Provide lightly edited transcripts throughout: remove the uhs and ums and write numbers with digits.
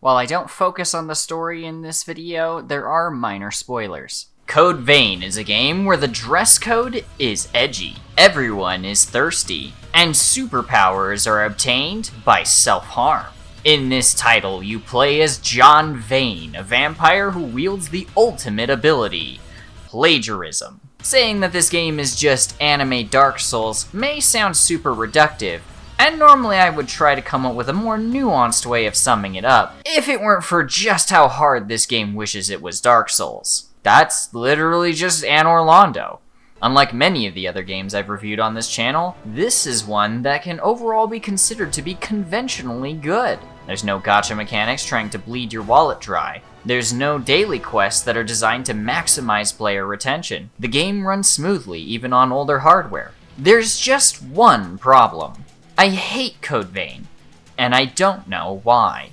While I don't focus on the story in this video, there are minor spoilers. Code Vein is a game where the dress code is edgy, everyone is thirsty, and superpowers are obtained by self-harm. In this title, you play as John Vane, a vampire who wields the ultimate ability, plagiarism. Saying that this game is just anime Dark Souls may sound super reductive, and normally I would try to come up with a more nuanced way of summing it up, if it weren't for just how hard this game wishes it was Dark Souls. That's literally just Anor Londo. Unlike many of the other games I've reviewed on this channel, this is one that can overall be considered to be conventionally good. There's no gacha mechanics trying to bleed your wallet dry. There's no daily quests that are designed to maximize player retention. The game runs smoothly, even on older hardware. There's just one problem. I hate Code Vein, and I don't know why.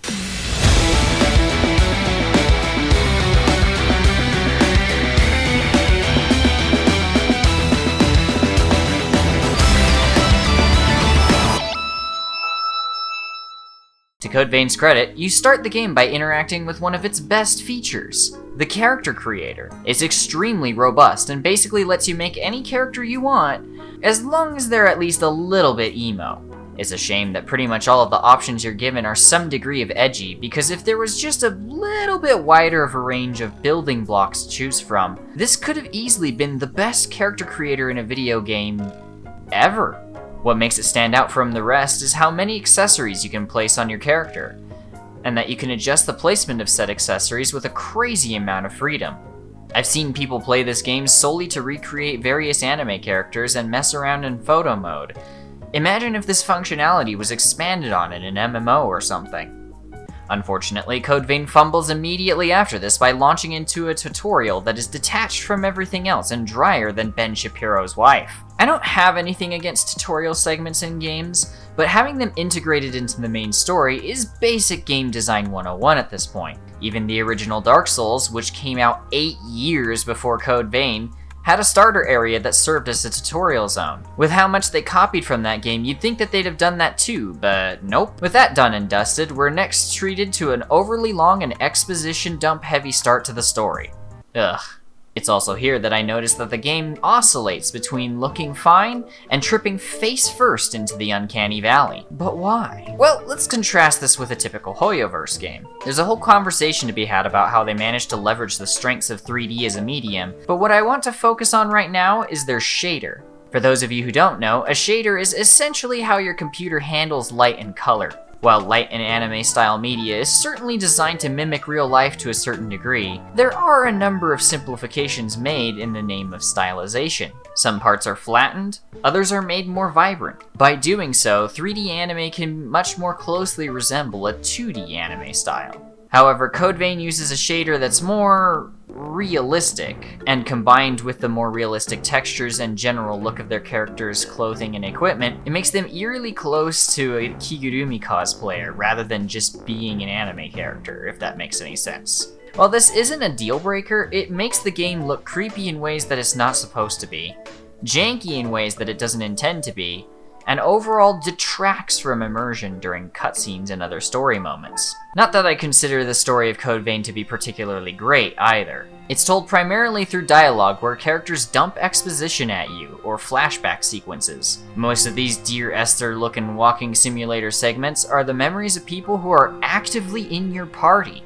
To Code Vein's credit, you start the game by interacting with one of its best features, the character creator. It's extremely robust and basically lets you make any character you want, as long as they're at least a little bit emo. It's a shame that pretty much all of the options you're given are some degree of edgy, because if there was just a little bit wider of a range of building blocks to choose from, this could have easily been the best character creator in a video game ever. What makes it stand out from the rest is how many accessories you can place on your character, and that you can adjust the placement of said accessories with a crazy amount of freedom. I've seen people play this game solely to recreate various anime characters and mess around in photo mode. Imagine if this functionality was expanded on in an MMO or something. Unfortunately, Code Vein fumbles immediately after this by launching into a tutorial that is detached from everything else and drier than Ben Shapiro's wife. I don't have anything against tutorial segments in games, but having them integrated into the main story is basic game design 101 at this point. Even the original Dark Souls, which came out 8 years before Code Vein, had a starter area that served as a tutorial zone. With how much they copied from that game, you'd think that they'd have done that too, but nope. With that done and dusted, we're next treated to an overly long and exposition dump heavy start to the story. Ugh. It's also here that I noticed that the game oscillates between looking fine and tripping face first into the Uncanny Valley. But why? Well, let's contrast this with a typical Hoyoverse game. There's a whole conversation to be had about how they managed to leverage the strengths of 3D as a medium, but what I want to focus on right now is their shader. For those of you who don't know, a shader is essentially how your computer handles light and color. While light and anime-style media is certainly designed to mimic real life to a certain degree, there are a number of simplifications made in the name of stylization. Some parts are flattened, others are made more vibrant. By doing so, 3D anime can much more closely resemble a 2D anime style. However, Code Vein uses a shader that's more realistic, and combined with the more realistic textures and general look of their characters' clothing and equipment, it makes them eerily close to a Kigurumi cosplayer rather than just being an anime character, if that makes any sense. While this isn't a deal breaker, it makes the game look creepy in ways that it's not supposed to be, janky in ways that it doesn't intend to be, and overall detracts from immersion during cutscenes and other story moments. Not that I consider the story of Code Vein to be particularly great either. It's told primarily through dialogue where characters dump exposition at you, or flashback sequences. Most of these Dear Esther looking walking simulator segments are the memories of people who are actively in your party.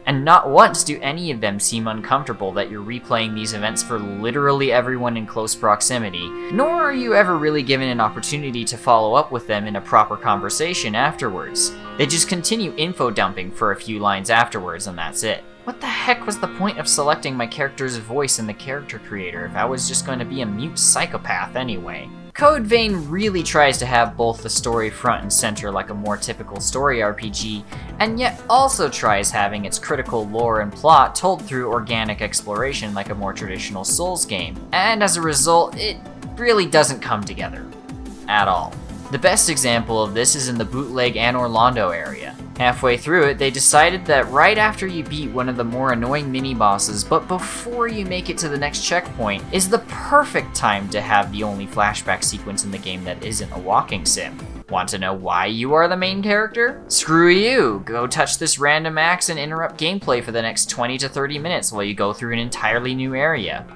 And not once do any of them seem uncomfortable that you're replaying these events for literally everyone in close proximity, nor are you ever really given an opportunity to follow up with them in a proper conversation afterwards. They just continue info dumping for a few lines afterwards and that's it. What the heck was the point of selecting my character's voice in the character creator if I was just going to be a mute psychopath anyway? Code Vein really tries to have both the story front and center like a more typical story RPG, and yet also tries having its critical lore and plot told through organic exploration like a more traditional Souls game. And as a result, it really doesn't come together. At all. The best example of this is in the bootleg Anor Londo area. Halfway through it, they decided that right after you beat one of the more annoying mini-bosses, but before you make it to the next checkpoint, is the perfect time to have the only flashback sequence in the game that isn't a walking sim. Want to know why you are the main character? Screw you! Go touch this random axe and interrupt gameplay for the next 20 to 30 minutes while you go through an entirely new area.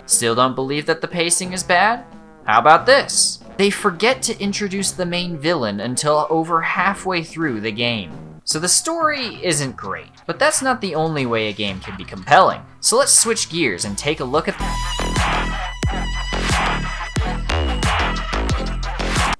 Still don't believe that the pacing is bad? How about this? They forget to introduce the main villain until over halfway through the game. So the story isn't great, but that's not the only way a game can be compelling. So let's switch gears and take a look at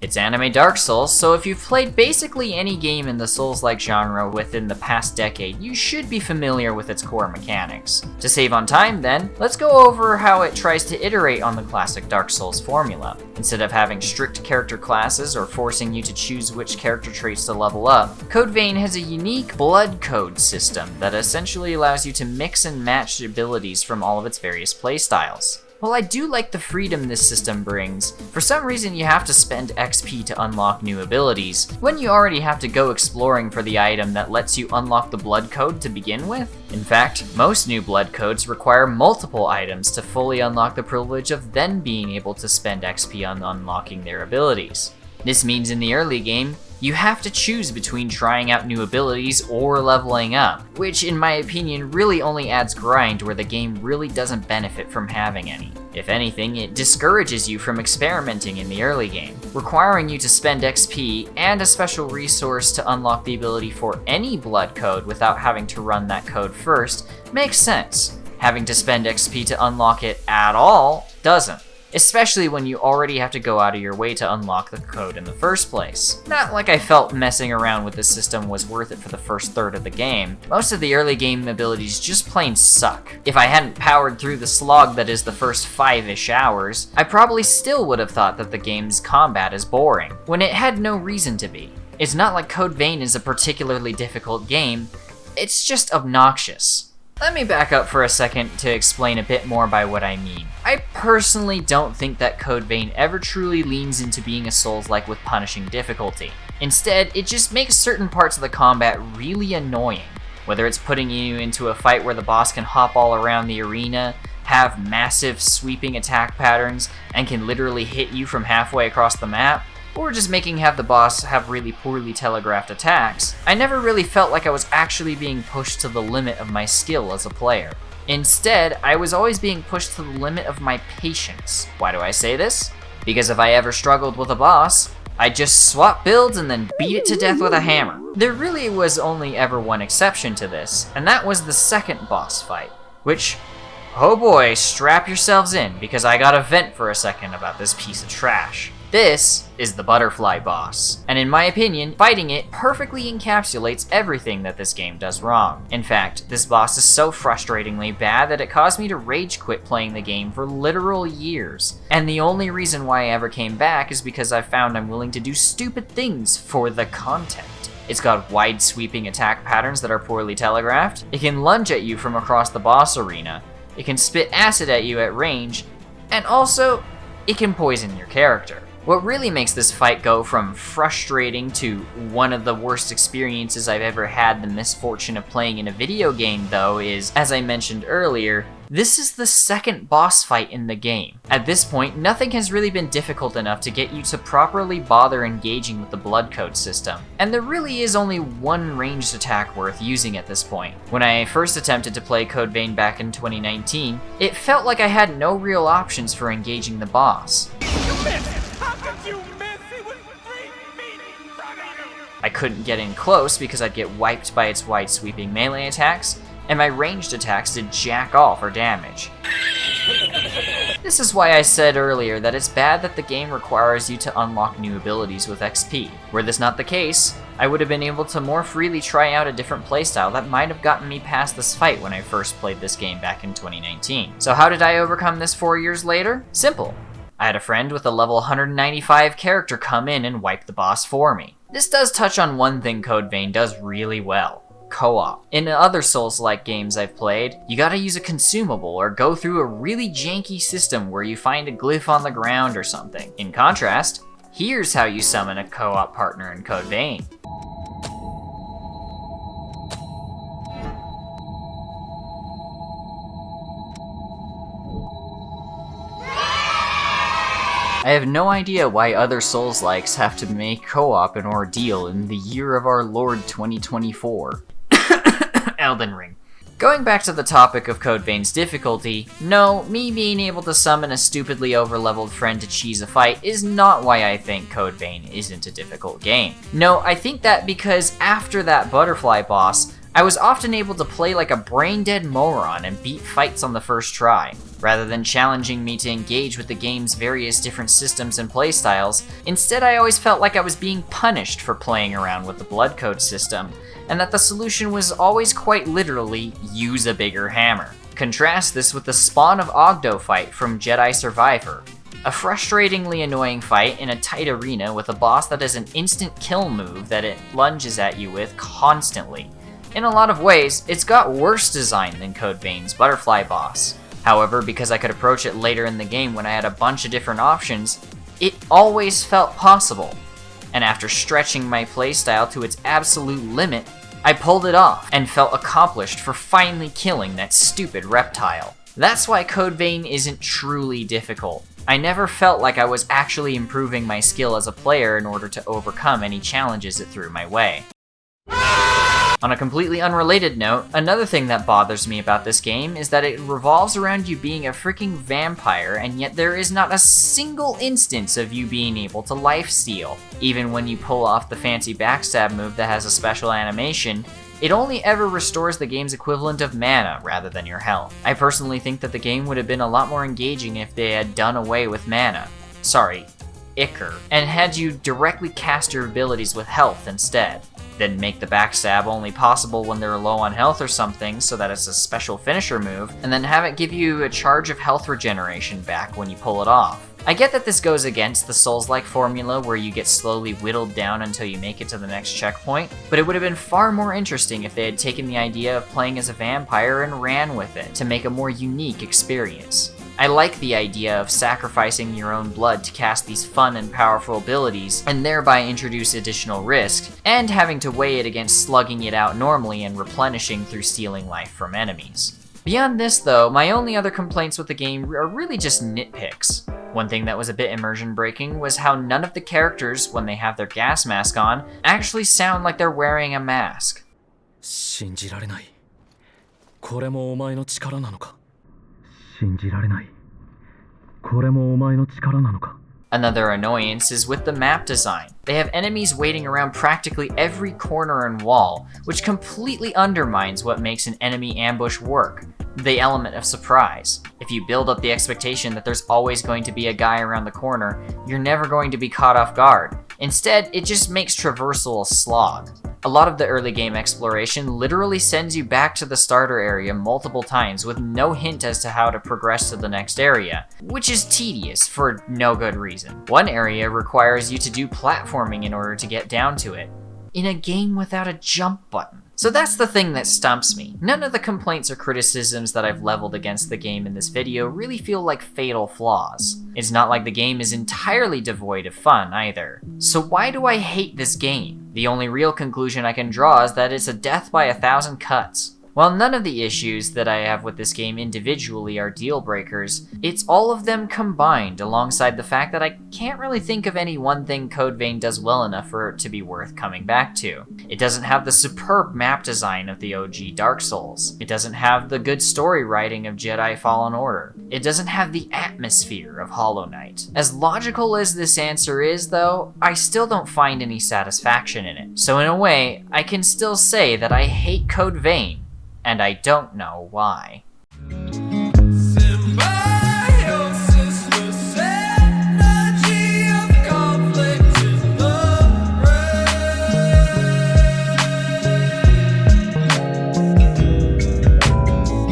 It's anime Dark Souls, so if you've played basically any game in the Souls-like genre within the past decade, you should be familiar with its core mechanics. To save on time then, let's go over how it tries to iterate on the classic Dark Souls formula. Instead of having strict character classes or forcing you to choose which character traits to level up, Code Vein has a unique blood code system that essentially allows you to mix and match abilities from all of its various playstyles. While I do like the freedom this system brings, for some reason you have to spend XP to unlock new abilities, when you already have to go exploring for the item that lets you unlock the blood code to begin with. In fact, most new blood codes require multiple items to fully unlock the privilege of then being able to spend XP on unlocking their abilities. This means in the early game, you have to choose between trying out new abilities or leveling up, which in my opinion really only adds grind where the game really doesn't benefit from having any. If anything, it discourages you from experimenting in the early game. Requiring you to spend XP and a special resource to unlock the ability for any blood code without having to run that code first makes sense. Having to spend XP to unlock it at all doesn't. Especially when you already have to go out of your way to unlock the code in the first place. Not like I felt messing around with this system was worth it for the first third of the game. Most of the early game abilities just plain suck. If I hadn't powered through the slog that is the first 5-ish hours, I probably still would have thought that the game's combat is boring, when it had no reason to be. It's not like Code Vein is a particularly difficult game, it's just obnoxious. Let me back up for a second to explain a bit more by what I mean. I personally don't think that Code Vein ever truly leans into being a Souls-like with punishing difficulty. Instead, it just makes certain parts of the combat really annoying. Whether it's putting you into a fight where the boss can hop all around the arena, have massive sweeping attack patterns, and can literally hit you from halfway across the map, or just have the boss have really poorly telegraphed attacks, I never really felt like I was actually being pushed to the limit of my skill as a player. Instead, I was always being pushed to the limit of my patience. Why do I say this? Because if I ever struggled with a boss, I'd just swap builds and then beat it to death with a hammer. There really was only ever one exception to this, and that was the second boss fight, which, oh boy, strap yourselves in, because I gotta vent for a second about this piece of trash. This is the Butterfly boss, and in my opinion, fighting it perfectly encapsulates everything that this game does wrong. In fact, this boss is so frustratingly bad that it caused me to rage quit playing the game for literal years. And the only reason why I ever came back is because I found I'm willing to do stupid things for the content. It's got wide sweeping attack patterns that are poorly telegraphed, it can lunge at you from across the boss arena, it can spit acid at you at range, and also, it can poison your character. What really makes this fight go from frustrating to one of the worst experiences I've ever had the misfortune of playing in a video game, though, is, as I mentioned earlier, this is the second boss fight in the game. At this point, nothing has really been difficult enough to get you to properly bother engaging with the blood code system, and there really is only one ranged attack worth using at this point. When I first attempted to play Code Vein back in 2019, it felt like I had no real options for engaging the boss. I couldn't get in close because I'd get wiped by its wide sweeping melee attacks, and my ranged attacks did jack all for damage. This is why I said earlier that it's bad that the game requires you to unlock new abilities with XP. Were this not the case, I would have been able to more freely try out a different playstyle that might have gotten me past this fight when I first played this game back in 2019. So how did I overcome this 4 years later? Simple. I had a friend with a level 195 character come in and wipe the boss for me. This does touch on one thing Code Vein does really well: co-op. In other Souls-like games I've played, you gotta use a consumable or go through a really janky system where you find a glyph on the ground or something. In contrast, here's how you summon a co-op partner in Code Vein. I have no idea why other Souls-likes have to make co-op an ordeal in the year of our Lord 2024. Elden Ring. Going back to the topic of Code Vein's difficulty, no, me being able to summon a stupidly overleveled friend to cheese a fight is not why I think Code Vein isn't a difficult game. No, I think that because after that butterfly boss, I was often able to play like a brain-dead moron and beat fights on the first try. Rather than challenging me to engage with the game's various different systems and playstyles, instead I always felt like I was being punished for playing around with the blood code system, and that the solution was always quite literally, use a bigger hammer. Contrast this with the Spawn of Ogdo fight from Jedi Survivor. A frustratingly annoying fight in a tight arena with a boss that has an instant kill move that it lunges at you with constantly. In a lot of ways, it's got worse design than Code Vein's butterfly boss. However, because I could approach it later in the game when I had a bunch of different options, it always felt possible. And after stretching my playstyle to its absolute limit, I pulled it off and felt accomplished for finally killing that stupid reptile. That's why Code Vein isn't truly difficult. I never felt like I was actually improving my skill as a player in order to overcome any challenges it threw my way. On a completely unrelated note, another thing that bothers me about this game is that it revolves around you being a freaking vampire, and yet there is not a single instance of you being able to lifesteal. Even when you pull off the fancy backstab move that has a special animation, it only ever restores the game's equivalent of mana rather than your health. I personally think that the game would have been a lot more engaging if they had done away with mana. Sorry, Ichor, and had you directly cast your abilities with health instead. Then make the backstab only possible when they're low on health or something so that it's a special finisher move, and then have it give you a charge of health regeneration back when you pull it off. I get that this goes against the Souls-like formula where you get slowly whittled down until you make it to the next checkpoint, but it would have been far more interesting if they had taken the idea of playing as a vampire and ran with it to make a more unique experience. I like the idea of sacrificing your own blood to cast these fun and powerful abilities, and thereby introduce additional risk, and having to weigh it against slugging it out normally and replenishing through stealing life from enemies. Beyond this though, my only other complaints with the game are really just nitpicks. One thing that was a bit immersion breaking was how none of the characters, when they have their gas mask on, actually sound like they're wearing a mask. 信じられない。これもお前の力なのか。信じられない。これもお前の力なのか。Another annoyance is with the map design. They have enemies waiting around practically every corner and wall, which completely undermines what makes an enemy ambush work, the element of surprise. If you build up the expectation that there's always going to be a guy around the corner, you're never going to be caught off guard. Instead, it just makes traversal a slog. A lot of the early game exploration literally sends you back to the starter area multiple times with no hint as to how to progress to the next area, which is tedious for no good reason. One area requires you to do platforming in order to get down to it, in a game without a jump button. So that's the thing that stumps me. None of the complaints or criticisms that I've leveled against the game in this video really feel like fatal flaws. It's not like the game is entirely devoid of fun either. So why do I hate this game? The only real conclusion I can draw is that it's a death by 1,000 cuts. While none of the issues that I have with this game individually are deal breakers, it's all of them combined alongside the fact that I can't really think of any one thing Code Vein does well enough for it to be worth coming back to. It doesn't have the superb map design of the OG Dark Souls. It doesn't have the good story writing of Jedi Fallen Order. It doesn't have the atmosphere of Hollow Knight. As logical as this answer is, though, I still don't find any satisfaction in it. So in a way, I can still say that I hate Code Vein, and I don't know why.